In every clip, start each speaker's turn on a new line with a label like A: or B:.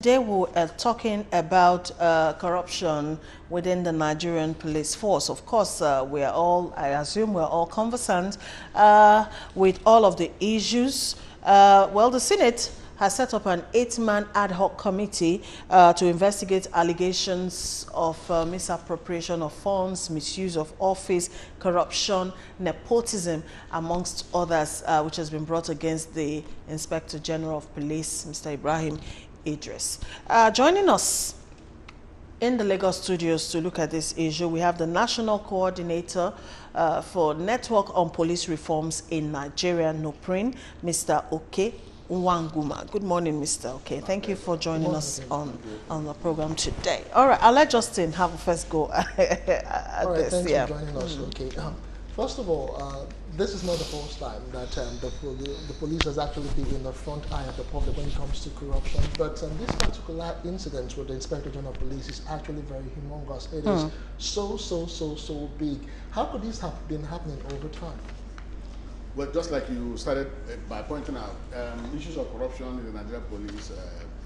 A: today we are talking about corruption within the Nigerian police force. Of course, we are all, I assume we're all conversant with all of the issues. Well, the Senate has set up an 8-man ad hoc committee to investigate allegations of misappropriation of funds, misuse of office, corruption, nepotism, amongst others, which has been brought against the Inspector General of Police, Mr. Ibrahim Idris. Joining us in the Lagos studios to look at this issue, we have the National Coordinator for Network on Police Reforms in Nigeria, NOPRIN, Mr. Okeafor. Good morning, Mr. Okay. Thank you for joining us on the program today. All right, I'll let Justin have a first go at this.
B: Thanks for joining us. Okay. First of all, this is not the first time that the police has actually been in the front eye of the public when it comes to corruption. But this particular incident with the Inspector General of Police is actually very humongous. It is so big. How could this have been happening over time?
C: Well, just like you started by pointing out, issues of corruption in the Nigerian police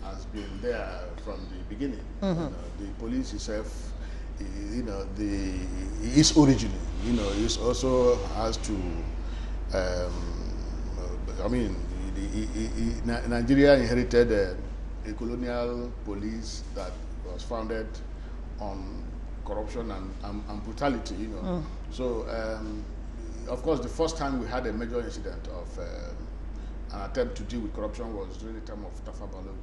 C: has been there from the beginning. The police itself, its origin, it also has to. Nigeria inherited a colonial police that was founded on corruption and brutality. So. Of course, the first time we had a major incident of an attempt to deal with corruption was during the time of Tafa Balogun,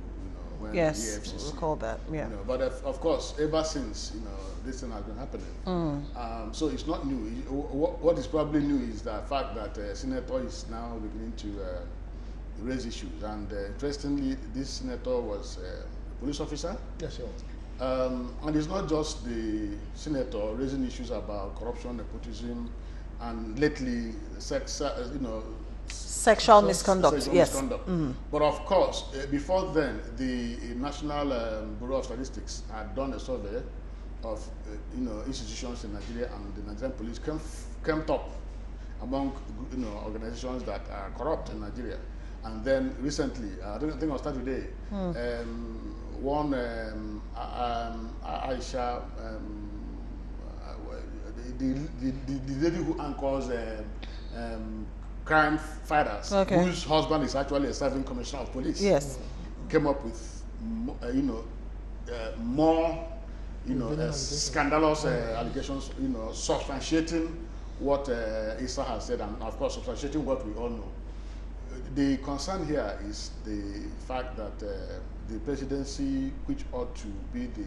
C: when the EFCC.
A: Recall that, yeah.
C: But of course, ever since, this thing has been happening. So it's not new. What is probably new is the fact that Senator is now beginning to raise issues. And interestingly, this Senator was a police officer.
B: Yes, he
C: was. And it's not just the Senator raising issues about corruption, nepotism, and lately,
A: sexual misconduct.
C: Misconduct. But of course, before then, the National Bureau of Statistics had done a survey of institutions in Nigeria, and the Nigerian police came top among organizations that are corrupt in Nigeria. And then recently, I think it was today, one Aisha. The lady who anchors crime fighters, whose husband is actually a serving commissioner of police, came up with more scandalous allegations, substantiating what Issa has said, and of course substantiating what we all know. The concern here is the fact that the presidency, which ought to be the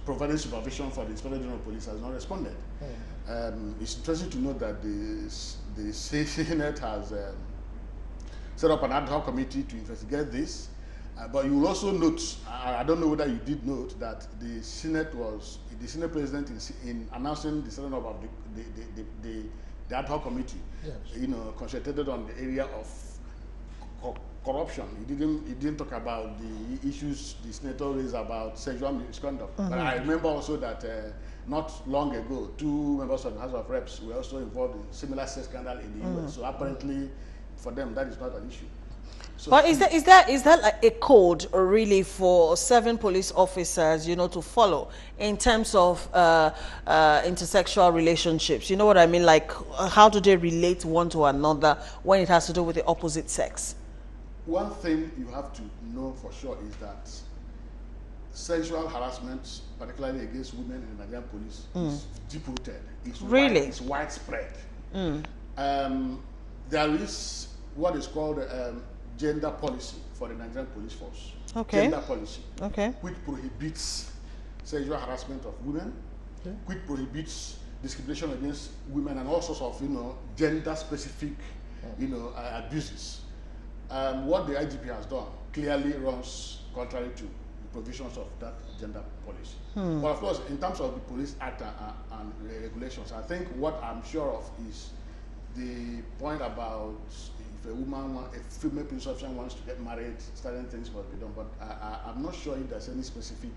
C: providing supervision for the Inspector General of Police, has not responded. It's interesting to note that the Senate has set up an ad hoc committee to investigate this. But you will also note, I don't know whether you did note, that the Senate President in announcing the setting up of the ad hoc committee, concentrated on the area of corruption. He didn't talk about the issues the senator raised about sexual misconduct. But I remember also that not long ago, 2 members of the House of Reps were also involved in similar sex scandal in the US. So apparently, for them, that is not an issue. So,
A: but is that like a code really for 7 police officers, to follow in terms of intersexual relationships? You know what I mean? Like, how do they relate one to another when it has to do with the opposite sex?
C: One thing you have to know for sure is that sexual harassment, particularly against women in the Nigerian police, is deep-rooted. It's widespread. There is what is called gender policy for the Nigerian police force. Gender policy, which prohibits sexual harassment of women, which prohibits discrimination against women, and all sorts of gender-specific abuses. What the IGP has done clearly runs contrary to the provisions of that gender policy. But of course, in terms of the Police Act and regulations, I think what I'm sure of is the point about if a female police officer wants to get married, certain things must be done. But I'm not sure if there's any specific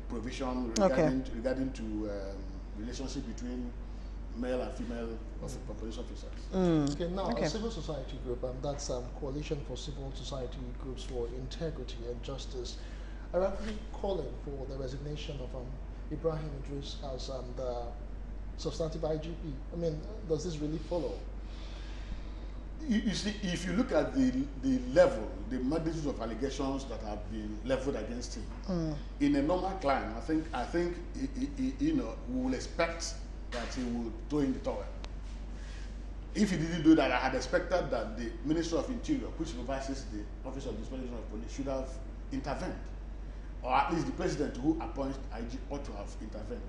C: provision regarding to relationship between male and female police officers.
B: Okay, now a civil society group, that's Coalition for Civil Society Groups for Integrity and Justice, are actually calling for the resignation of Ibrahim Idris as the substantive IGP. I mean, does this really follow?
C: You see, if you look at the level, the magnitude of allegations that have been leveled against him, in a normal climate, I think we will expect that he will throw in the towel. If he didn't do that, I had expected that the Minister of Interior, which supervises the Office of the Inspector General of Police, should have intervened, or at least the President who appoints IG ought to have intervened.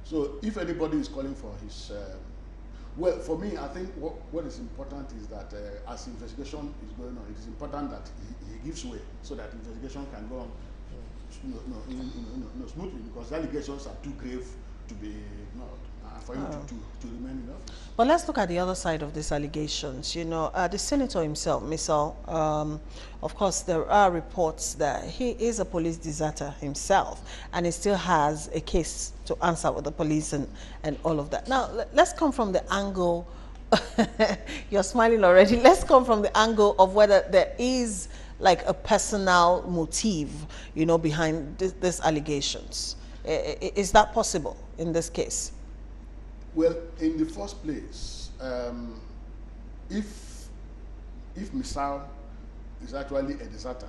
C: So, if anybody is calling for his well, for me, I think what is important is that as investigation is going on, it is important that he gives way so that investigation can go on smoothly, because the allegations are too grave to be ignored for him to remain in office.
A: But let's look at the other side of these allegations. You know, the senator himself, Misal, of course, there are reports that he is a police deserter himself, and he still has a case to answer with the police and all of that. Now, let's come from the angle, you're smiling already, let's come from the angle of whether there is like a personal motive, you know, behind these allegations. Is that possible in this case?
C: Well, in the first place, if Misal is actually a deserter,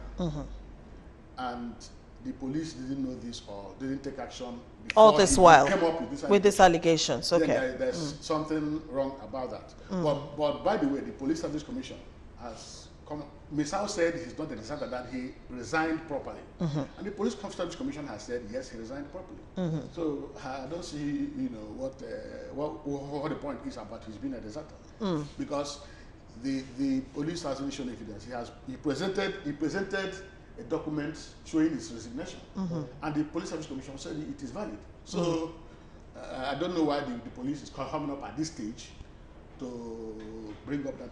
C: and the police didn't know this or didn't take action before
A: all this while
C: came up
A: with these allegations, okay,
C: then there's something wrong about that. But by the way, the Police Service Commission has come. Misal said he's not a deserter, that he resigned properly, and the Police Service Commission has said yes, he resigned properly. So I don't see, you know, what the point is about his being a deserter, because the police hasn't shown evidence. He presented a document showing his resignation, and the Police Service Commission said it is valid. So I don't know why the police is coming up at this stage to bring up that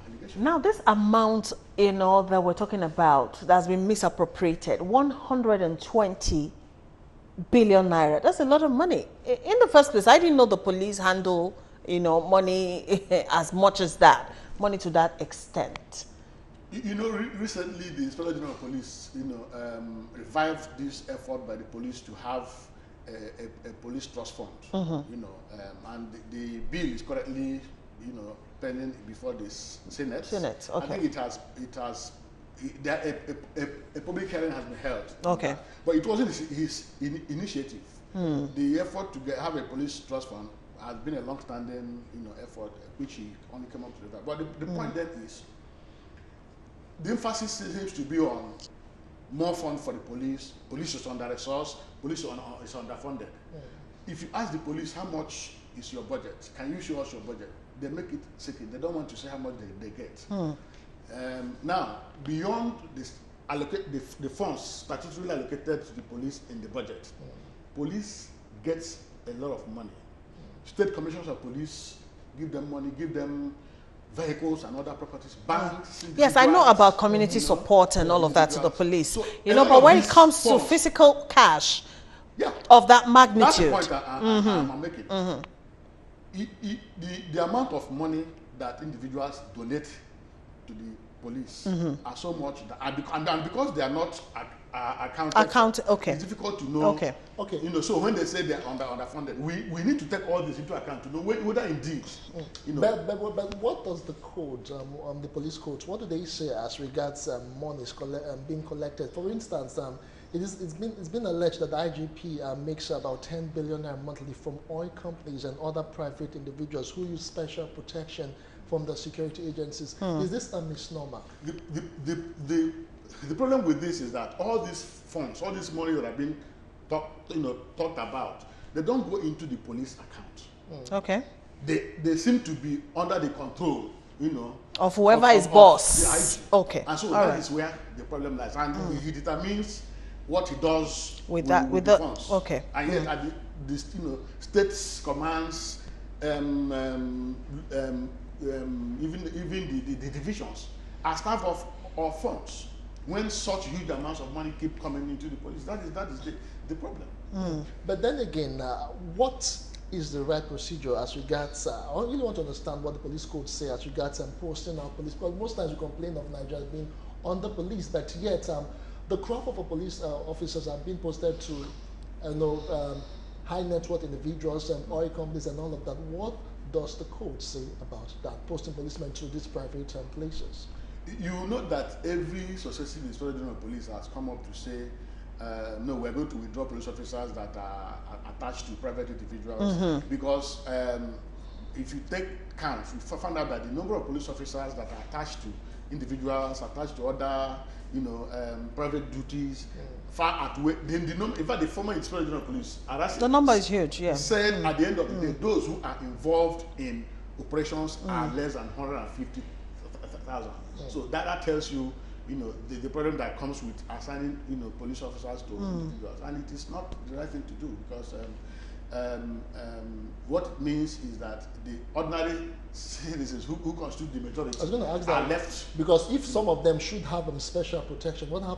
C: allegation.
A: Now, this amount, you know, that we're talking about that's been misappropriated, 120 billion naira. That's a lot of money. In the first place, I didn't know the police handle, you know, money as much as that, money to that extent.
C: You know, recently the Inspector General of Police, you know, revived this effort by the police to have a police trust fund, you know, and the bill is currently, you know, pending before this Senate. Okay. I think a public hearing has been held.
A: Okay.
C: But it wasn't his initiative. The effort to have a police trust fund has been a long-standing, you know, effort which he only came up to that. But the point then is, the emphasis seems to be on more fund for the police. Police is under-resourced. Police is underfunded. If you ask the police how much is your budget, can you show us your budget? They make it secret. They don't want to say how much they get. Now, beyond this, the funds statutorily allocated to the police in the budget, police gets a lot of money. State commissioners of police give them money, give them vehicles and other properties, banks.
A: Yes, I know about community support and all of that to the police. So you know, but when it comes to physical cash of that magnitude.
C: That's the point I'm making. The amount of money that individuals donate to the police are so much, and because they are not accounted,
A: okay,
C: it's difficult to know. Okay. You know, so when they say they are underfunded, we need to take all this into account to know whether indeed. You know.
B: But what does the code, the police codes, what do they say as regards monies being collected? For instance, it's been alleged that the IGP makes about 10 billion monthly from oil companies and other private individuals who use special protection from the security agencies. Is this a misnomer?
C: The problem with this is that all these funds, all this money that have been talked about, they don't go into the police account.
A: Okay.
C: They seem to be under the control, you know,
A: of whoever is boss. Okay.
C: And so that is where the problem lies, and he determines what he does with the funds.
A: Okay.
C: And yet, at this, you know, states, commands, even the divisions are staff of funds. When such huge amounts of money keep coming into the police, that is the problem.
B: But then again, what is the right procedure as regards, I really want to understand what the police code say as regards posting our police, because most times we complain of Nigeria being under police, but yet the crop of police officers are being posted to high net worth individuals and oil companies and all of that. What does the code say about that, posting policemen to these private places?
C: You note that every successive Inspector General of Police has come up to say, no, we're going to withdraw police officers that are attached to private individuals, because if you take count, you find out that the number of police officers that are attached to individuals, attached to other, private duties, far outweigh the number. In fact, the former Inspector General of Police,
A: the number is huge. Yeah.
C: Said at the end of the day, those who are involved in operations are less than 150,000. So that tells you, the problem that comes with assigning, police officers to individuals, and it is not the right thing to do, because what it means is that the ordinary citizens who constitute the majority
B: I was going to ask
C: are
B: that,
C: left.
B: because if some of them should have special protection, what happens?